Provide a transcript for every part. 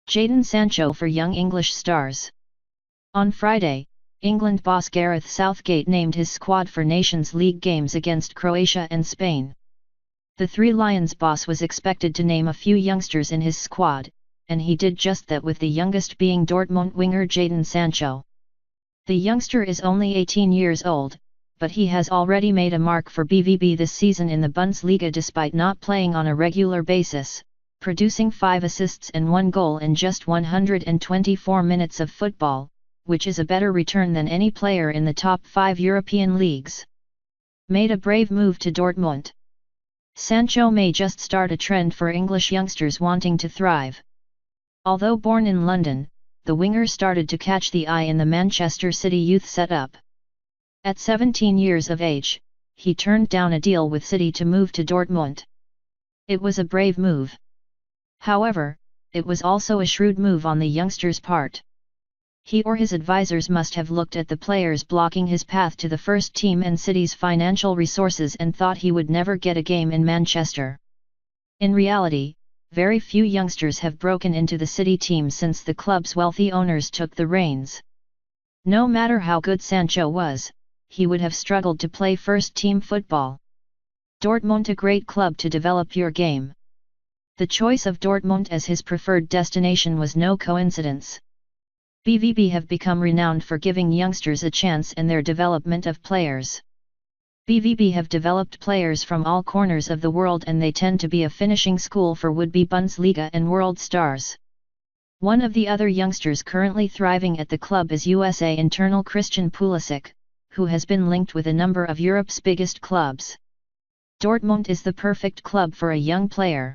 Jadon Sancho for young English stars. On Friday, England boss Gareth Southgate named his squad for Nations League games against Croatia and Spain. The Three Lions boss was expected to name a few youngsters in his squad, and he did just that, with the youngest being Dortmund winger Jadon Sancho. The youngster is only 18 years old, but he has already made a mark for BVB this season in the Bundesliga despite not playing on a regular basis, producing 5 assists and 1 goal in just 124 minutes of football, which is a better return than any player in the top 5 European leagues. Made a brave move to Dortmund. Sancho may just start a trend for English youngsters wanting to thrive. Although born in London, the winger started to catch the eye in the Manchester City youth setup. At 17 years of age, he turned down a deal with City to move to Dortmund. It was a brave move. However, it was also a shrewd move on the youngster's part. He or his advisors must have looked at the players blocking his path to the first team and City's financial resources and thought he would never get a game in Manchester. In reality, very few youngsters have broken into the City team since the club's wealthy owners took the reins. No matter how good Sancho was, he would have struggled to play first-team football. Dortmund, a great club to develop your game. The choice of Dortmund as his preferred destination was no coincidence. BVB have become renowned for giving youngsters a chance in their development of players. BVB have developed players from all corners of the world, and they tend to be a finishing school for would-be Bundesliga and world stars. One of the other youngsters currently thriving at the club is USA internal Christian Pulisic, who has been linked with a number of Europe's biggest clubs. Dortmund is the perfect club for a young player.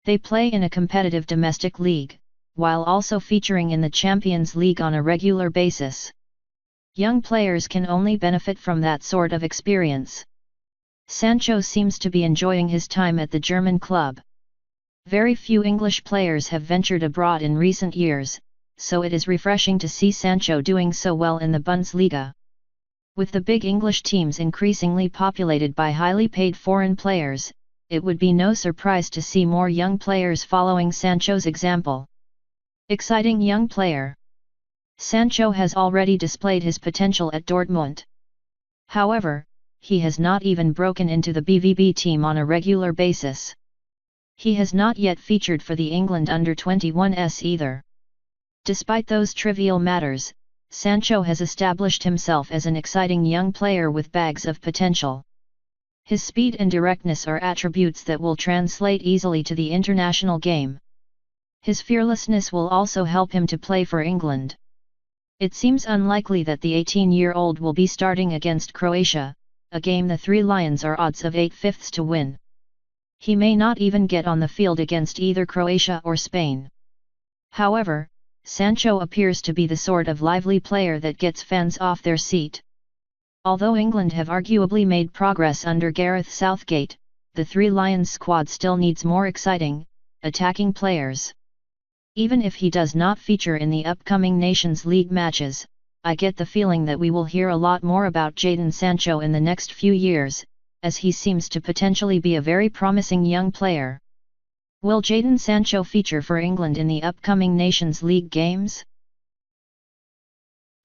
They play in a competitive domestic league, while also featuring in the Champions League on a regular basis. Young players can only benefit from that sort of experience. Sancho seems to be enjoying his time at the German club. Very few English players have ventured abroad in recent years, so it is refreshing to see Sancho doing so well in the Bundesliga. With the big English teams increasingly populated by highly paid foreign players, it would be no surprise to see more young players following Sancho's example. Exciting young player. Sancho has already displayed his potential at Dortmund. However, he has not even broken into the BVB team on a regular basis. He has not yet featured for the England under-21s either. Despite those trivial matters, Sancho has established himself as an exciting young player with bags of potential. His speed and directness are attributes that will translate easily to the international game. His fearlessness will also help him to play for England. It seems unlikely that the 18-year-old will be starting against Croatia, a game the Three Lions are odds of 8/5 to win. He may not even get on the field against either Croatia or Spain. However, Sancho appears to be the sort of lively player that gets fans off their seat. Although England have arguably made progress under Gareth Southgate, the Three Lions squad still needs more exciting, attacking players. Even if he does not feature in the upcoming Nations League matches, I get the feeling that we will hear a lot more about Jadon Sancho in the next few years, as he seems to potentially be a very promising young player. Will Jadon Sancho feature for England in the upcoming Nations League games?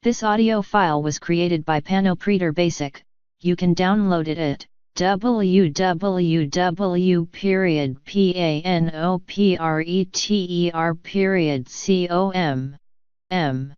This audio file was created by Panopreter Basic. You can download it at www.panopreter.com.